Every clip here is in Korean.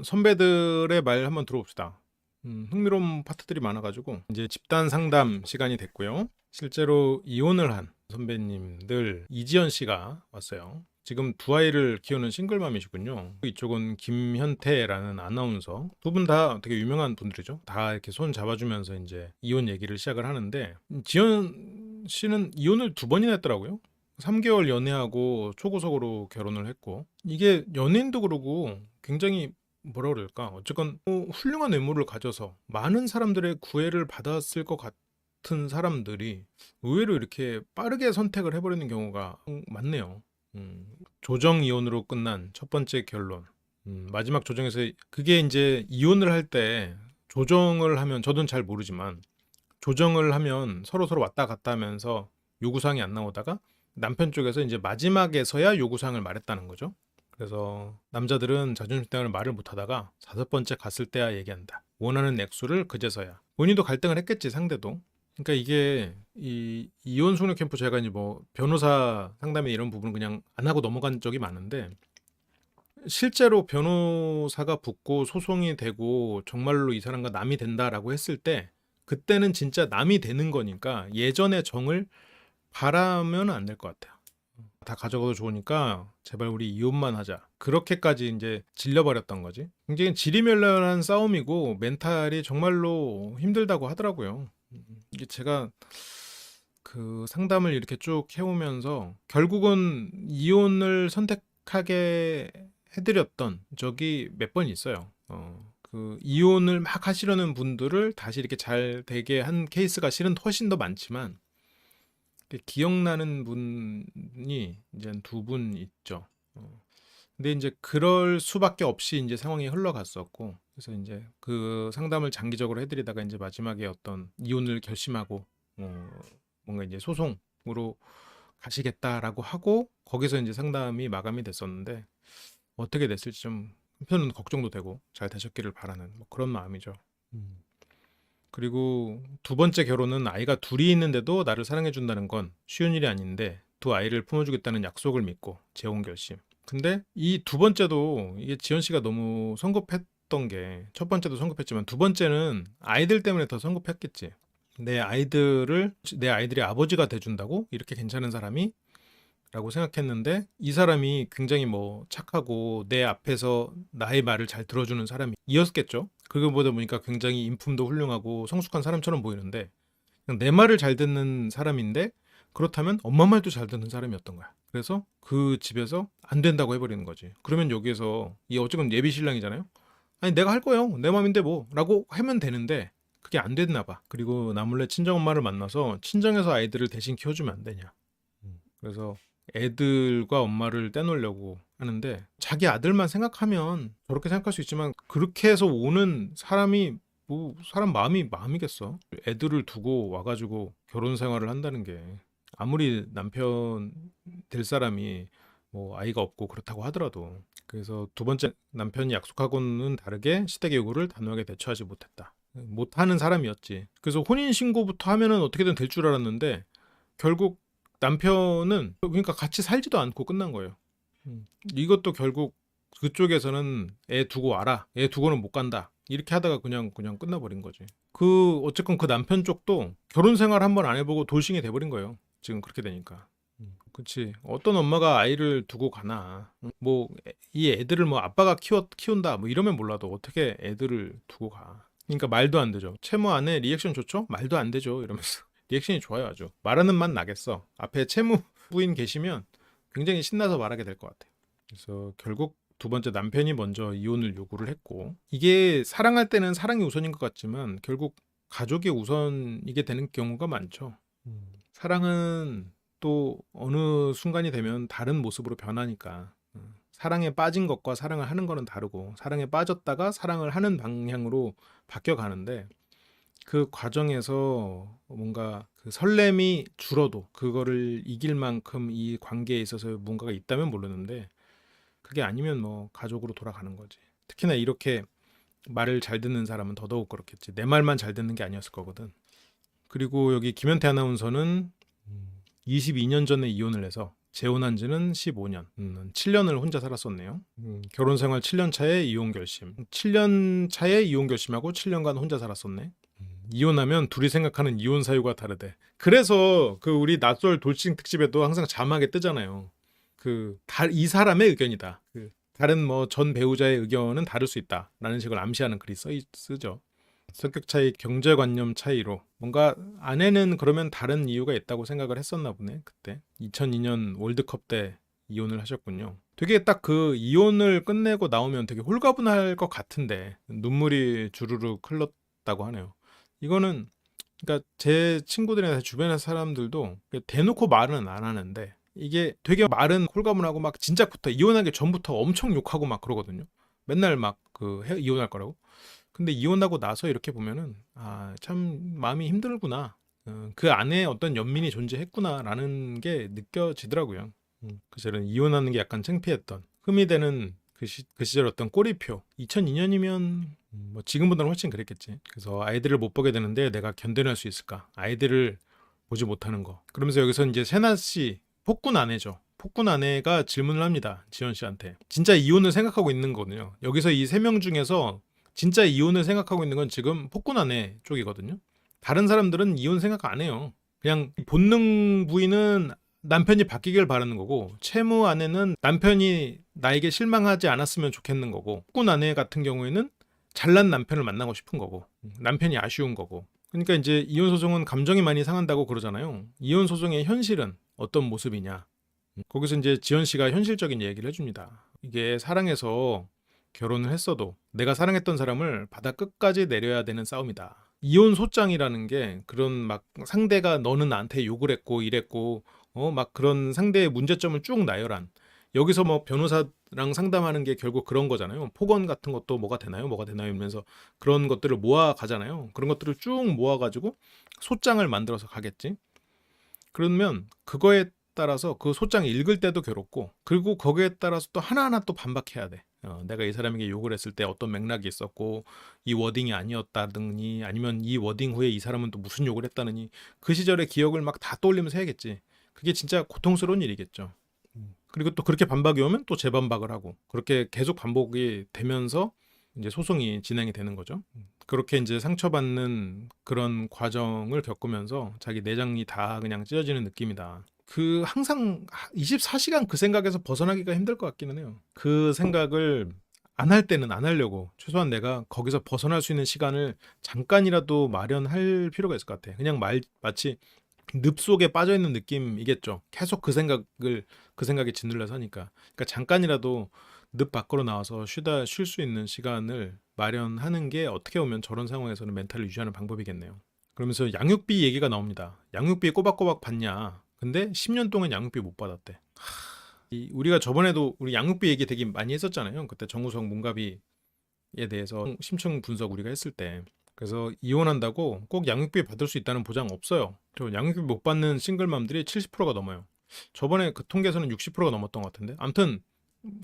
선배들의 말 한번 들어봅시다. 흥미로운 파트들이 많아가지고 이제 집단 상담 시간이 됐고요. 실제로 이혼을 한 선배님들 이지연 씨가 왔어요. 지금 두 아이를 키우는 싱글맘이시군요. 이쪽은 김현태라는 아나운서. 두 분 다 되게 유명한 분들이죠. 다 이렇게 손 잡아주면서 이제 이혼 얘기를 시작을 하는데 지연 씨는 이혼을 두 번이나 했더라고요. 3개월 연애하고 초고속으로 결혼을 했고 이게 연예인도 그러고 굉장히 뭐라 그럴까 어쨌건 훌륭한 외모를 가져서 많은 사람들의 구애를 받았을 것 같은 사람들이 의외로 이렇게 빠르게 선택을 해버리는 경우가 많네요. 조정 이혼으로 끝난 첫 번째 결론. 마지막 조정에서 그게 이제 이혼을 할 때 조정을 하면 저도 잘 모르지만 조정을 하면 서로 왔다 갔다 하면서 요구사항이 안 나오다가 남편 쪽에서 이제 마지막에서야 요구사항을 말했다는 거죠. 그래서 남자들은 자존심 때문에 말을 못하다가 다섯 번째 갔을 때야 얘기한다. 원하는 액수를 그제서야. 본인도 갈등을 했겠지 상대도. 그러니까 이게 이 이혼 숙려 캠프 제가 이제 뭐 변호사 상담에 이런 부분은 그냥 안 하고 넘어간 적이 많은데 실제로 변호사가 붙고 소송이 되고 정말로 이 사람과 남이 된다라고 했을 때 그때는 진짜 남이 되는 거니까 예전의 정을 바라면 안 될 것 같아요. 다 가져가도 좋으니까 제발 우리 이혼만 하자. 그렇게까지 이제 질려버렸던 거지. 굉장히 지리멸렬한 싸움이고 멘탈이 정말로 힘들다고 하더라고요. 이게 제가 그 상담을 이렇게 쭉 해오면서 결국은 이혼을 선택하게 해드렸던 적이 몇 번 있어요. 그 이혼을 막 하시려는 분들을 다시 이렇게 잘 되게 한 케이스가 실은 훨씬 더 많지만 기억나는 분이 이제 두 분 있죠. 근데 이제 그럴 수밖에 없이 이제 상황이 흘러갔었고, 그래서 이제 그 상담을 장기적으로 해드리다가 이제 마지막에 어떤 이혼을 결심하고, 뭔가 이제 소송으로 가시겠다라고 하고, 거기서 이제 상담이 마감이 됐었는데, 어떻게 됐을지 좀 한편은 걱정도 되고, 잘 되셨기를 바라는 뭐 그런 마음이죠. 그리고 두 번째 결혼은 아이가 둘이 있는데도 나를 사랑해준다는 건 쉬운 일이 아닌데 두 아이를 품어주겠다는 약속을 믿고 재혼 결심. 근데 이 두 번째도 이게 지연 씨가 너무 성급했던 게 첫 번째도 성급했지만 두 번째는 아이들 때문에 더 성급했겠지. 내 아이들이 아버지가 돼준다고 이렇게 괜찮은 사람이 라고 생각했는데 이 사람이 굉장히 뭐 착하고 내 앞에서 나의 말을 잘 들어주는 사람이었겠죠. 그거 보다 보니까 굉장히 인품도 훌륭하고 성숙한 사람처럼 보이는데 그냥 내 말을 잘 듣는 사람인데 그렇다면 엄마 말도 잘 듣는 사람이었던 거야. 그래서 그 집에서 안 된다고 해버리는 거지. 그러면 여기에서 이 어쨌든 예비 신랑이잖아요. 아니 내가 할 거예요. 내 마음인데 뭐 라고 하면 되는데 그게 안 됐나 봐. 그리고 나 몰래 친정엄마를 만나서 친정에서 아이들을 대신 키워주면 안 되냐. 그래서 애들과 엄마를 떼놓으려고 하는데 자기 아들만 생각하면 저렇게 생각할 수 있지만 그렇게 해서 오는 사람이 뭐 사람 마음이겠어. 애들을 두고 와가지고 결혼 생활을 한다는 게 아무리 남편 될 사람이 뭐 아이가 없고 그렇다고 하더라도 그래서 두 번째 남편이 약속하고는 다르게 시댁의 요구를 단호하게 대처하지 못했다. 못하는 사람이었지. 그래서 혼인신고부터 하면은 어떻게든 될 줄 알았는데 결국 남편은 그러니까 같이 살지도 않고 끝난 거예요. 이것도 결국 그쪽에서는 애 두고 와라. 애 두고는 못 간다. 이렇게 하다가 그냥 끝나버린 거지. 그 어쨌건 그 남편 쪽도 결혼 생활 한번 안 해보고 돌싱이 돼버린 거예요. 지금 그렇게 되니까. 그치. 어떤 엄마가 아이를 두고 가나. 뭐 이 애들을 뭐 아빠가 키운다 뭐 이러면 몰라도 어떻게 애들을 두고 가. 그러니까 말도 안 되죠. 채무 안에 리액션 좋죠? 말도 안 되죠. 이러면서. 리액션이 좋아요 아주. 말하는 맛 나겠어. 앞에 채무 부인 계시면 굉장히 신나서 말하게 될 것 같아요. 그래서 결국 두 번째 남편이 먼저 이혼을 요구를 했고 이게 사랑할 때는 사랑이 우선인 것 같지만 결국 가족이 우선이게 되는 경우가 많죠. 사랑은 또 어느 순간이 되면 다른 모습으로 변하니까 사랑에 빠진 것과 사랑을 하는 거는 다르고 사랑에 빠졌다가 사랑을 하는 방향으로 바뀌어 가는데 그 과정에서 뭔가 그 설렘이 줄어도 그거를 이길 만큼 이 관계에 있어서 뭔가가 있다면 모르는데 그게 아니면 뭐 가족으로 돌아가는 거지. 특히나 이렇게 말을 잘 듣는 사람은 더더욱 그렇겠지. 내 말만 잘 듣는 게 아니었을 거거든. 그리고 여기 김현태 아나운서는 22년 전에 이혼을 해서 재혼한 지는 15년. 7년을 혼자 살았었네요. 결혼 생활 7년 차에 이혼 결심. 7년 차에 이혼 결심하고 7년간 혼자 살았었네. 이혼하면 둘이 생각하는 이혼 사유가 다르대. 그래서 그 우리 낯설 돌싱 특집에도 항상 자막에 뜨잖아요. 이 사람의 의견이다. 다른 뭐 전 배우자의 의견은 다를 수 있다라는 식으로 암시하는 글이 쓰죠. 성격 차이, 경제관념 차이로 뭔가 아내는 그러면 다른 이유가 있다고 생각을 했었나 보네. 그때 2002년 월드컵 때 이혼을 하셨군요. 되게 딱 그 이혼을 끝내고 나오면 되게 홀가분할 것 같은데 눈물이 주르륵 흘렀다고 하네요. 이거는 그러니까 제 친구들이나 주변의 사람들도 대놓고 말은 안 하는데 이게 되게 말은 홀가분하고 막 진작부터 이혼하기 전부터 엄청 욕하고 막 그러거든요. 맨날 막 이혼할 거라고. 근데 이혼하고 나서 이렇게 보면은 참 마음이 힘들구나. 그 안에 어떤 연민이 존재했구나라는 게 느껴지더라고요. 그래서 저는 이혼하는 게 약간 창피했던 흠이 되는 그 시절 어떤 꼬리표. 2002년이면 뭐 지금보다는 훨씬 그랬겠지. 그래서 아이들을 못 보게 되는데 내가 견뎌낼 수 있을까? 아이들을 보지 못하는 거. 그러면서 여기서 이제 세나 씨 폭군 아내죠. 폭군 아내가 질문을 합니다. 지연 씨한테. 진짜 이혼을 생각하고 있는 거거든요. 여기서 이 세 명 중에서 진짜 이혼을 생각하고 있는 건 지금 폭군 아내 쪽이거든요. 다른 사람들은 이혼 생각 안 해요. 그냥 본능 부인은 남편이 바뀌길 바라는 거고 채무 아내는 남편이 나에게 실망하지 않았으면 좋겠는 거고 폭군 아내 같은 경우에는 잘난 남편을 만나고 싶은 거고 남편이 아쉬운 거고 그러니까 이제 이혼 소송은 감정이 많이 상한다고 그러잖아요. 이혼 소송의 현실은 어떤 모습이냐. 거기서 이제 지연 씨가 현실적인 얘기를 해줍니다. 이게 사랑해서 결혼을 했어도 내가 사랑했던 사람을 바다 끝까지 내려야 되는 싸움이다. 이혼 소장이라는 게 그런 막 상대가 너는 나한테 욕을 했고 이랬고 막 그런 상대의 문제점을 쭉 나열한 여기서 뭐 변호사랑 상담하는 게 결국 그런 거잖아요. 폭언 같은 것도 뭐가 되나요? 뭐가 되나요? 이러면서 그런 것들을 모아 가잖아요. 그런 것들을 쭉 모아 가지고 소장을 만들어서 가겠지. 그러면 그거에 따라서 그 소장 읽을 때도 괴롭고 그리고 거기에 따라서 또 하나하나 또 반박해야 돼. 내가 이 사람에게 욕을 했을 때 어떤 맥락이 있었고 이 워딩이 아니었다느니 아니면 이 워딩 후에 이 사람은 또 무슨 욕을 했다느니 그 시절의 기억을 막 다 떠올리면서 해야겠지. 그게 진짜 고통스러운 일이겠죠. 그리고 또 그렇게 반박이 오면 또 재반박을 하고 그렇게 계속 반복이 되면서 이제 소송이 진행이 되는 거죠. 그렇게 이제 상처받는 그런 과정을 겪으면서 자기 내장이 다 그냥 찢어지는 느낌이다. 항상 24시간 그 생각에서 벗어나기가 힘들 것 같기는 해요. 그 생각을 안 할 때는 안 하려고 최소한 내가 거기서 벗어날 수 있는 시간을 잠깐이라도 마련할 필요가 있을 것 같아. 그냥 마치 늪 속에 빠져 있는 느낌이겠죠. 계속 그 생각에 짓눌려서 하니까. 그러니까 잠깐이라도 늪 밖으로 나와서 쉴 수 있는 시간을 마련하는 게 어떻게 보면 저런 상황에서는 멘탈을 유지하는 방법이겠네요. 그러면서 양육비 얘기가 나옵니다. 양육비 꼬박꼬박 받냐? 근데 10년 동안 양육비 못 받았대. 우리가 저번에도 우리 양육비 얘기 되게 많이 했었잖아요. 그때 정우성 문가비에 대해서 심층 분석 우리가 했을 때. 그래서 이혼한다고 꼭 양육비 받을 수 있다는 보장 없어요. 양육비 못 받는 싱글맘들이 70%가 넘어요. 저번에 그 통계에서는 60%가 넘었던 것 같은데 아무튼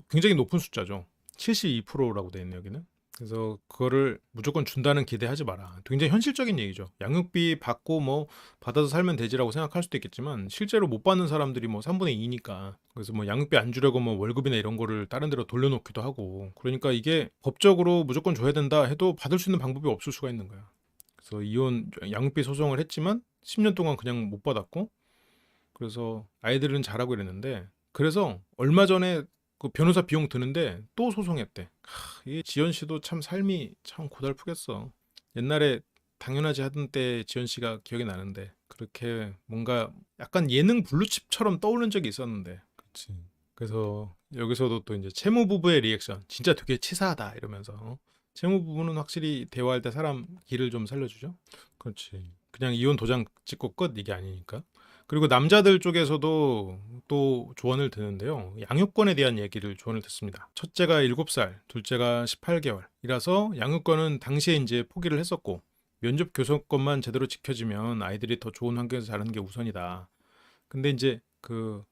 굉장히 높은 숫자죠. 72%라고 돼 있네요 여기는. 그래서 그거를 무조건 준다는 기대하지 마라. 굉장히 현실적인 얘기죠. 양육비 받고 뭐 받아서 살면 되지라고 생각할 수도 있겠지만 실제로 못 받는 사람들이 뭐 3분의 2니까. 그래서 뭐 양육비 안 주려고 뭐 월급이나 이런 거를 다른 데로 돌려놓기도 하고. 그러니까 이게 법적으로 무조건 줘야 된다 해도 받을 수 있는 방법이 없을 수가 있는 거야. 그래서 양육비 소송을 했지만 10년 동안 그냥 못 받았고 그래서 아이들은 잘하고 이랬는데 그래서 얼마 전에 그 변호사 비용 드는데 또 소송했대. 이 지연 씨도 참 삶이 참 고달프겠어. 옛날에 당연하지 하던 때 지연 씨가 기억이 나는데 그렇게 뭔가 약간 예능 블루칩처럼 떠오른 적이 있었는데. 그렇지. 그래서 여기서도 또 이제 채무 부부의 리액션 진짜 되게 치사하다 이러면서 채무 부부는 확실히 대화할 때 사람 기를 좀 살려주죠. 그렇지. 그냥 이혼 도장 찍고 끝 이게 아니니까. 그리고 남자들 쪽에서도 또 조언을 듣는데요. 양육권에 대한 조언을 듣습니다. 첫째가 7살, 둘째가 18개월이라서 양육권은 당시에 이제 포기를 했었고 면접 교섭권만 제대로 지켜지면 아이들이 더 좋은 환경에서 자라는 게 우선이다. 근데 이제 그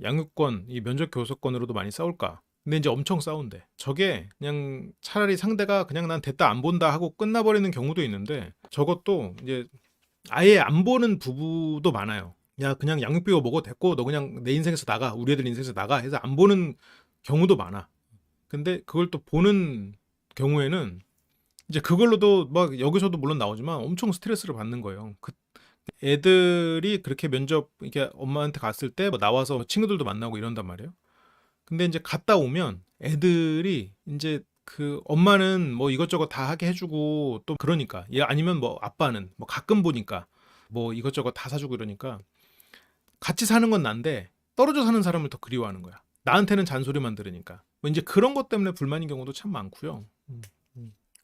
양육권, 이 면접 교섭권으로도 많이 싸울까? 근데 이제 엄청 싸운대. 저게 그냥 차라리 상대가 그냥 난 됐다 안 본다 하고 끝나버리는 경우도 있는데 저것도 이제 아예 안 보는 부부도 많아요. 야 그냥 양육비가 뭐고 됐고 너 그냥 내 인생에서 나가 우리 애들 인생에서 나가 해서 안 보는 경우도 많아. 근데 그걸 또 보는 경우에는 이제 그걸로도 막 여기서도 물론 나오지만 엄청 스트레스를 받는 거예요. 그 애들이 그렇게 면접 이렇게 엄마한테 갔을 때 뭐 나와서 친구들도 만나고 이런단 말이에요. 근데 이제 갔다 오면 애들이 이제 그 엄마는 뭐 이것저것 다 하게 해주고 또 그러니까 아니면 뭐 아빠는 뭐 가끔 보니까 뭐 이것저것 다 사주고 이러니까 같이 사는 건 난데 떨어져 사는 사람을 더 그리워하는 거야. 나한테는 잔소리만 들으니까. 뭐 이제 그런 것 때문에 불만인 경우도 참 많고요.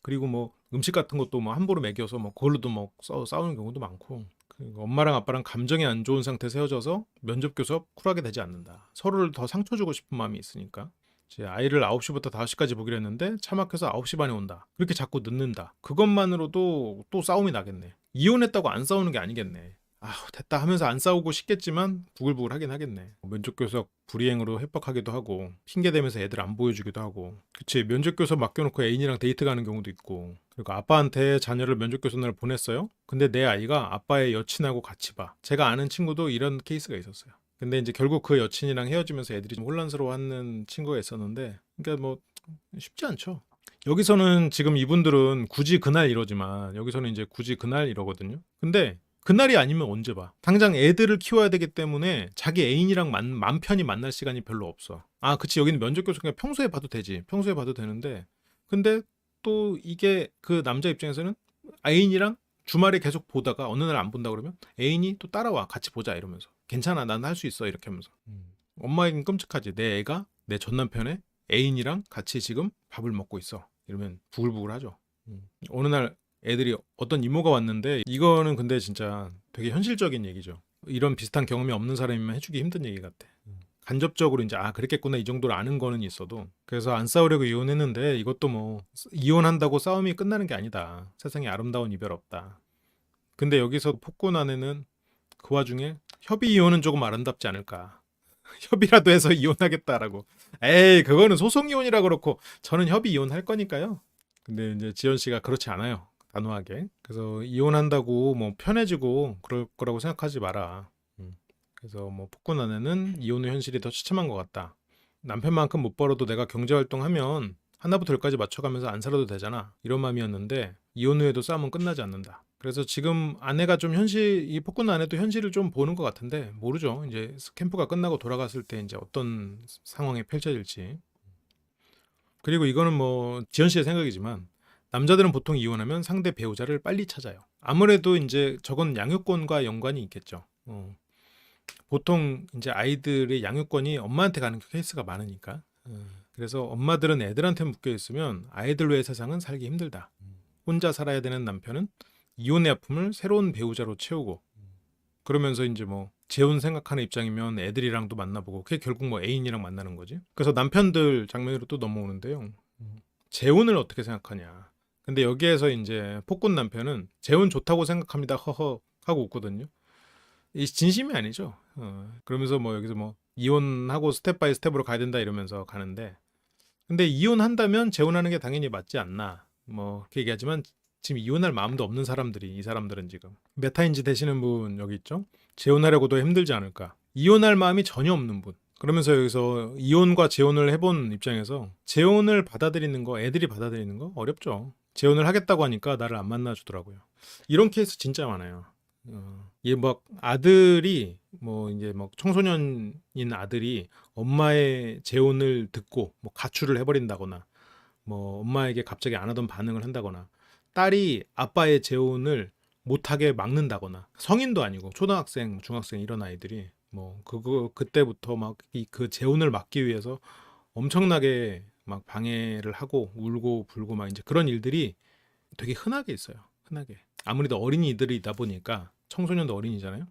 그리고 뭐 음식 같은 것도 뭐 함부로 먹여서 뭐 그걸로도 뭐 싸우는 경우도 많고. 그리고 엄마랑 아빠랑 감정이 안 좋은 상태에서 헤어져서 면접 교섭 쿨하게 되지 않는다. 서로를 더 상처 주고 싶은 마음이 있으니까. 이제 아이를 9시부터 5시까지 보기로 했는데 차 막혀서 9시 반에 온다. 그렇게 자꾸 늦는다. 그것만으로도 또 싸움이 나겠네. 이혼했다고 안 싸우는 게 아니겠네. 아휴 됐다 하면서 안 싸우고 싶겠지만 부글부글 하긴 하겠네. 면접교섭 불이행으로 협박하기도 하고 핑계대면서 애들 안 보여주기도 하고. 그치, 면접교섭 맡겨놓고 애인이랑 데이트 가는 경우도 있고. 그리고 아빠한테 자녀를 면접교섭 날 보냈어요. 근데 내 아이가 아빠의 여친하고 같이 봐. 제가 아는 친구도 이런 케이스가 있었어요. 근데 이제 결국 그 여친이랑 헤어지면서 애들이 좀 혼란스러워하는 친구가 있었는데, 그러니까 뭐 쉽지 않죠. 여기서는 지금 이분들은 굳이 그날 이러지만 여기서는 이제 굳이 그날 이러거든요. 근데 그날이 아니면 언제 봐. 당장 애들을 키워야 되기 때문에 자기 애인이랑 맘 편히 만날 시간이 별로 없어. 아 그치, 여기는 면접 교섭 그냥 평소에 봐도 되지. 평소에 봐도 되는데, 근데 또 이게 그 남자 입장에서는 애인이랑 주말에 계속 보다가 어느 날 안 본다 그러면 애인이 또 따라와 같이 보자 이러면서 괜찮아 난 할 수 있어 이렇게 하면서. 엄마에겐 끔찍하지. 내 애가 내 전 남편의 애인이랑 같이 지금 밥을 먹고 있어 이러면 부글부글하죠. 어느 날 애들이 어떤 이모가 왔는데, 이거는 근데 진짜 되게 현실적인 얘기죠. 이런 비슷한 경험이 없는 사람이면 해주기 힘든 얘기 같아. 간접적으로 이제 아 그랬겠구나 이 정도로 아는 거는 있어도. 그래서 안 싸우려고 이혼했는데 이것도 뭐 이혼한다고 싸움이 끝나는 게 아니다. 세상에 아름다운 이별 없다. 근데 여기서 폭군 아내는 그 와중에 협의 이혼은 조금 아름답지 않을까. 협의라도 해서 이혼하겠다라고. 에이 그거는 소송 이혼이라 그렇고 저는 협의 이혼할 거니까요. 근데 이제 지연 씨가 그렇지 않아요. 단호하게. 그래서 이혼한다고 뭐 편해지고 그럴 거라고 생각하지 마라. 그래서 뭐 폭군 아내는 이혼 후 현실이 더 처참한 것 같다. 남편만큼 못 벌어도 내가 경제 활동하면 하나부터 열까지 맞춰가면서 안 살아도 되잖아. 이런 마음이었는데 이혼 후에도 싸움은 끝나지 않는다. 그래서 지금 아내가 좀 이 폭군 아내도 현실을 좀 보는 것 같은데 모르죠. 이제 캠프가 끝나고 돌아갔을 때 이제 어떤 상황이 펼쳐질지. 그리고 이거는 뭐 지연 씨의 생각이지만 남자들은 보통 이혼하면 상대 배우자를 빨리 찾아요. 아무래도 이제 저건 양육권과 연관이 있겠죠. 보통 이제 아이들의 양육권이 엄마한테 가는 케이스가 많으니까. 그래서 엄마들은 애들한테 묶여 있으면 아이들 외의 세상은 살기 힘들다. 혼자 살아야 되는 남편은 이혼의 아픔을 새로운 배우자로 채우고, 그러면서 이제 뭐 재혼 생각하는 입장이면 애들이랑도 만나보고 그게 결국 뭐 애인이랑 만나는 거지. 그래서 남편들 장면으로 또 넘어오는데요. 재혼을 어떻게 생각하냐. 근데 여기에서 이제 폭군 남편은 재혼 좋다고 생각합니다. 허허 하고 웃거든요. 이 진심이 아니죠. 그러면서 뭐 여기서 뭐 이혼하고 스텝 바이 스텝으로 가야 된다 이러면서 가는데, 근데 이혼한다면 재혼하는 게 당연히 맞지 않나. 뭐 그렇게 얘기하지만 지금 이혼할 마음도 없는 사람들이, 이 사람들은 지금 메타인지 되시는 분 여기 있죠. 재혼하려고도 힘들지 않을까. 이혼할 마음이 전혀 없는 분. 그러면서 여기서 이혼과 재혼을 해본 입장에서 재혼을 받아들이는 거, 애들이 받아들이는 거 어렵죠. 재혼을 하겠다고 하니까 나를 안 만나주더라고요. 이런 케이스 진짜 많아요. 얘 막 아들이 뭐 이제 막 청소년인 아들이 엄마의 재혼을 듣고 뭐 가출을 해버린다거나, 뭐 엄마에게 갑자기 안 하던 반응을 한다거나, 딸이 아빠의 재혼을 못하게 막는다거나, 성인도 아니고 초등학생, 중학생 이런 아이들이 뭐 그때부터 막 그 재혼을 막기 위해서 엄청나게 막 방해를 하고 울고 불고 막 이제 그런 일들이 되게 흔하게 있어요. 흔하게. 아무래도 어린이들이다 보니까, 청소년도 어린이잖아요.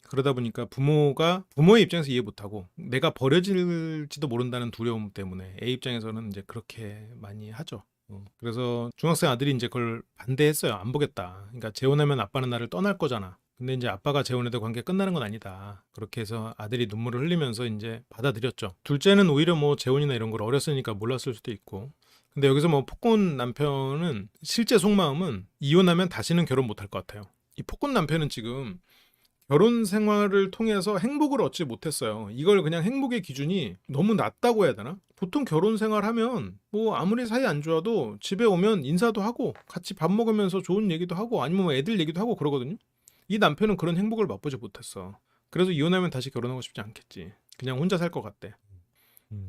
그러다 보니까 부모의 입장에서 이해 못하고 내가 버려질지도 모른다는 두려움 때문에 애 입장에서는 이제 그렇게 많이 하죠. 그래서 중학생 아들이 이제 그걸 반대했어요. 안 보겠다. 그러니까 재혼하면 아빠는 나를 떠날 거잖아. 근데 이제 아빠가 재혼해도 관계 끝나는 건 아니다. 그렇게 해서 아들이 눈물을 흘리면서 이제 받아들였죠. 둘째는 오히려 뭐 재혼이나 이런 걸 어렸으니까 몰랐을 수도 있고. 근데 여기서 뭐 폭군 남편은 실제 속마음은 이혼하면 다시는 결혼 못할 것 같아요. 이 폭군 남편은 지금 결혼 생활을 통해서 행복을 얻지 못했어요. 이걸 그냥 행복의 기준이 너무 낮다고 해야 되나? 보통 결혼 생활하면 뭐 아무리 사이 안 좋아도 집에 오면 인사도 하고 같이 밥 먹으면서 좋은 얘기도 하고 아니면 뭐 애들 얘기도 하고 그러거든요. 이 남편은 그런 행복을 맛보지 못했어. 그래서 이혼하면 다시 결혼하고 싶지 않겠지. 그냥 혼자 살 것 같대.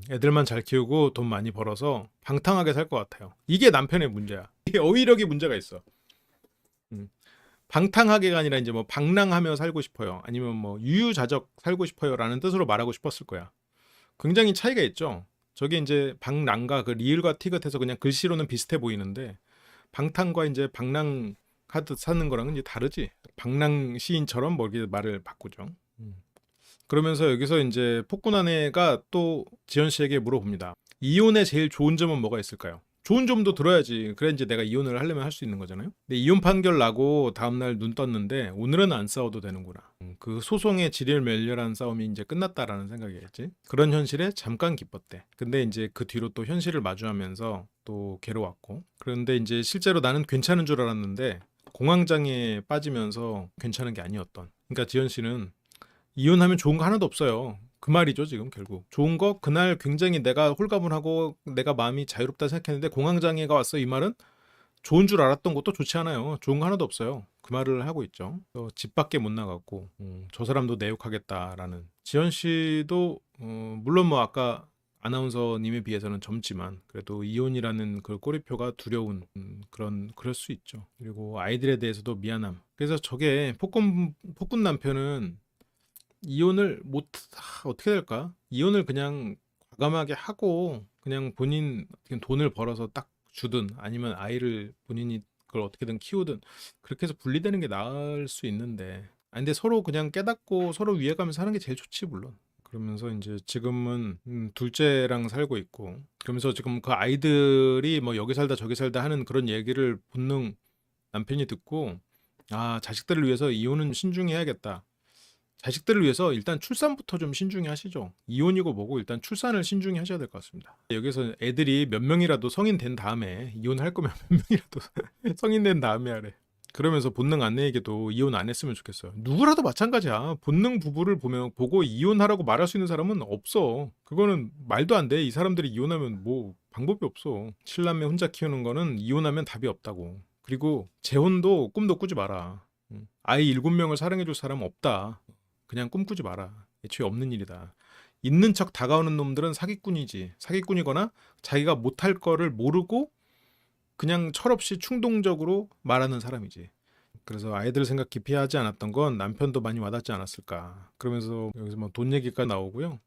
애들만 잘 키우고 돈 많이 벌어서 방탕하게 살 것 같아요. 이게 남편의 문제야. 이게 어휘력이 문제가 있어. 음. 방탕하게가 아니라 이제 뭐 방랑하며 살고 싶어요. 아니면 뭐 유유자적 살고 싶어요라는 뜻으로 말하고 싶었을 거야. 굉장히 차이가 있죠. 저게 이제 방랑과 그 리을과 티귿해서 그냥 글씨로는 비슷해 보이는데 방탕과 이제 방랑하듯 사는 거랑은 이제 다르지. 방랑 시인처럼 뭐 이렇게 말을 바꾸죠. 그러면서 여기서 이제 폭군 아내가 또 지연 씨에게 물어봅니다. 이혼의 제일 좋은 점은 뭐가 있을까요? 좋은 점도 들어야지. 그래 이제 내가 이혼을 하려면 할 수 있는 거잖아요. 근데 이혼 판결 나고 다음날 눈 떴는데 오늘은 안 싸워도 되는구나. 그 소송의 지렬멸렬한 싸움이 이제 끝났다라는 생각이겠지. 그런 현실에 잠깐 기뻤대. 근데 이제 그 뒤로 또 현실을 마주하면서 또 괴로웠고. 그런데 이제 실제로 나는 괜찮은 줄 알았는데 공황장애에 빠지면서 괜찮은 게 아니었던. 그러니까 지연 씨는 이혼하면 좋은 거 하나도 없어요. 그 말이죠, 지금 결국. 좋은 거 그날 굉장히 내가 홀가분하고 내가 마음이 자유롭다 생각했는데 공황장애가 왔어. 이 말은 좋은 줄 알았던 것도 좋지 않아요. 좋은 거 하나도 없어요. 그 말을 하고 있죠. 집 밖에 못 나갔고 저 사람도 내 욕하겠다라는. 지현 씨도 물론 뭐 아까 아나운서님에 비해서는 젊지만 그래도 이혼이라는 그 꼬리표가 두려운 그럴 수 있죠. 그리고 아이들에 대해서도 미안함. 그래서 저게 폭군 남편은 이혼을 못 어떻게 될까? 이혼을 그냥 과감하게 하고 그냥 본인 어떻게 돈을 벌어서 딱 주든 아니면 아이를 본인이 그걸 어떻게든 키우든 그렇게 해서 분리되는 게 나을 수 있는데 근데 서로 그냥 깨닫고 서로 위해가면서 하는 게 제일 좋지 물론. 그러면서 이제 지금은 둘째랑 살고 있고 그러면서 지금 그 아이들이 뭐 여기 살다 저기 살다 하는 그런 얘기를 본능 남편이 듣고 아 자식들을 위해서 이혼은 신중히 해야겠다. 자식들을 위해서 일단 출산부터 좀 신중히 하시죠. 이혼이고 뭐고 일단 출산을 신중히 하셔야 될 것 같습니다. 여기서 애들이 몇 명이라도 성인 된 다음에 이혼할 거면 몇 명이라도 성인 된 다음에 하래. 그러면서 본능 아내에게도 이혼 안 했으면 좋겠어요. 누구라도 마찬가지야. 본능 부부를 보고 이혼하라고 말할 수 있는 사람은 없어. 그거는 말도 안 돼. 이 사람들이 이혼하면 뭐 방법이 없어. 칠남매 혼자 키우는 거는 이혼하면 답이 없다고. 그리고 재혼도 꿈도 꾸지 마라. 아이 7명을 사랑해줄 사람 없다. 그냥 꿈꾸지 마라. 애초에 없는 일이다. 있는 척 다가오는 놈들은 사기꾼이지. 사기꾼이거나 자기가 못할 거를 모르고 그냥 철없이 충동적으로 말하는 사람이지. 그래서 아이들 생각 깊이 하지 않았던 건 남편도 많이 와닿지 않았을까. 그러면서 여기서 뭐 돈 얘기가 나오고요.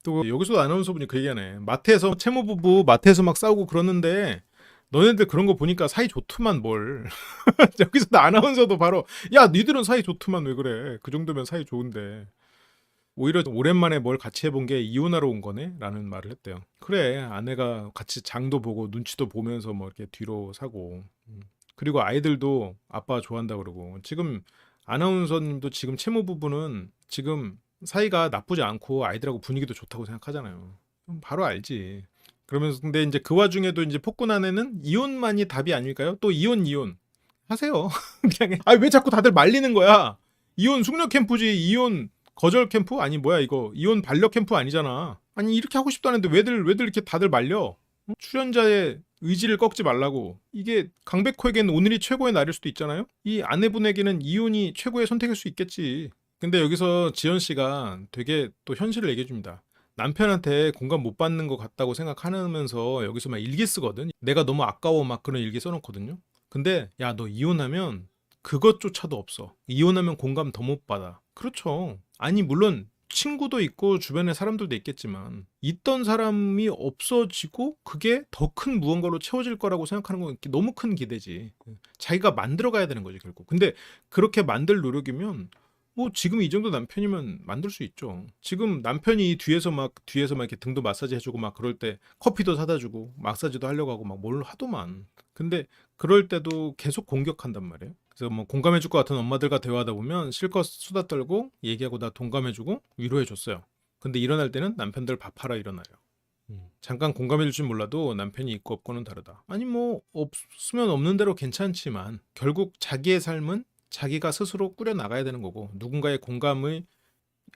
또 여기서 아나운서분이 그 얘기하네. 마트에서 채무부부 마트에서 막 싸우고 그러는데 너네들 그런 거 보니까 사이 좋더만 뭘. 여기서 아나운서도 바로 야 니들은 사이 좋더만 왜 그래. 그 정도면 사이 좋은데. 오히려 오랜만에 뭘 같이 해본 게 이혼하러 온 거네? 라는 말을 했대요. 그래 아내가 같이 장도 보고 눈치도 보면서 뭐 이렇게 뒤로 사고 그리고 아이들도 아빠 좋아한다 그러고 지금 아나운서님도 지금 채무부부는 지금 사이가 나쁘지 않고 아이들하고 분위기도 좋다고 생각하잖아요. 그럼 바로 알지. 그러면서 근데 이제 그 와중에도 이제 폭군 아내는 이혼만이 답이 아닐까요? 또 이혼 하세요. 그냥 왜 자꾸 다들 말리는 거야? 이혼 숙려 캠프지 이혼 거절 캠프? 아니 뭐야 이거 이혼 반려 캠프 아니잖아. 아니 이렇게 하고 싶다는데 왜들 이렇게 다들 말려? 출연자의 의지를 꺾지 말라고. 이게 강백호에게는 오늘이 최고의 날일 수도 있잖아요. 이 아내분에게는 이혼이 최고의 선택일 수 있겠지. 근데 여기서 지연 씨가 되게 또 현실을 얘기해 줍니다. 남편한테 공감 못 받는 것 같다고 생각하면서 여기서 막 일기 쓰거든. 내가 너무 아까워 막 그런 일기 써놓거든요. 근데 야 너 이혼하면 그것조차도 없어. 이혼하면 공감 더 못 받아. 그렇죠. 아니 물론 친구도 있고 주변에 사람들도 있겠지만 있던 사람이 없어지고 그게 더 큰 무언가로 채워질 거라고 생각하는 건 너무 큰 기대지. 자기가 만들어 가야 되는 거지 결국. 근데 그렇게 만들 노력이면 뭐 지금 이 정도 남편이면 만들 수 있죠. 지금 남편이 뒤에서 막 이렇게 등도 마사지 해주고 막 그럴 때 커피도 사다 주고 마사지도 하려고 하고 막 뭘 하더만. 근데 그럴 때도 계속 공격한단 말이에요. 그래서 뭐 공감해줄 것 같은 엄마들과 대화하다 보면 실컷 수다 떨고 얘기하고 나 동감해주고 위로해줬어요. 근데 일어날 때는 남편들 밥하러 일어나요. 잠깐 공감해줄지 몰라도 남편이 있고 없고는 다르다. 아니 뭐 없으면 없는 대로 괜찮지만 결국 자기의 삶은 자기가 스스로 꾸려 나가야 되는 거고, 누군가의 공감이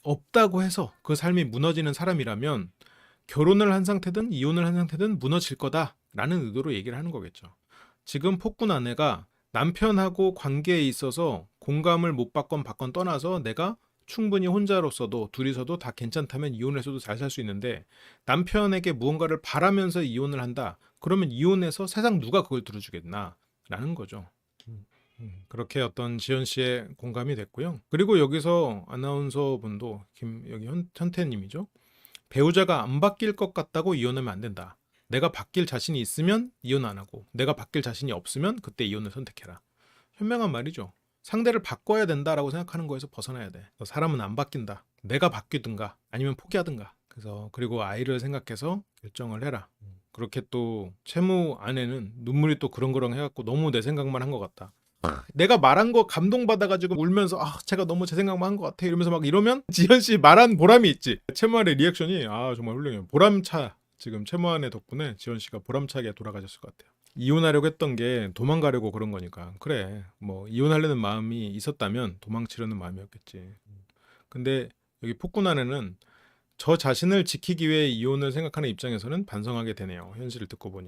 없다고 해서 그 삶이 무너지는 사람이라면 결혼을 한 상태든 이혼을 한 상태든 무너질 거다라는 의도로 얘기를 하는 거겠죠. 지금 폭군 아내가 남편하고 관계에 있어서 공감을 못 받건 떠나서 내가 충분히 혼자로서도 둘이서도 다 괜찮다면 이혼해서도 잘 살 수 있는데, 남편에게 무언가를 바라면서 이혼을 한다. 그러면 이혼해서 세상 누가 그걸 들어주겠나라는 거죠. 그렇게 어떤 지연 씨의 공감이 됐고요. 그리고 여기서 아나운서 분도 여기 현태님이죠. 배우자가 안 바뀔 것 같다고 이혼하면 안 된다. 내가 바뀔 자신이 있으면 이혼 안 하고, 내가 바뀔 자신이 없으면 그때 이혼을 선택해라. 현명한 말이죠. 상대를 바꿔야 된다라고 생각하는 거에서 벗어나야 돼. 사람은 안 바뀐다. 내가 바뀌든가 아니면 포기하든가. 그래서 그리고 아이를 생각해서 결정을 해라. 그렇게 또 채무 아내는 눈물이 또 그렁그렁 해갖고 너무 내 생각만 한 것 같다. 내가 말한 거 감동받아가지고 울면서 제가 너무 제 생각만 한 것 같아 이러면서 막 이러면 지현 씨 말한 보람이 있지. 채무아의 리액션이 정말 훌륭해요. 보람차. 지금 채무아의 덕분에 지현 씨가 보람차게 돌아가셨을 것 같아요. 이혼하려고 했던 게 도망가려고 그런 거니까. 그래, 뭐 이혼하려는 마음이 있었다면 도망치려는 마음이었겠지. 근데 여기 폭군 아내는 저 자신을 지키기 위해 이혼을 생각하는 입장에서는 반성하게 되네요. 현실을 듣고 보니.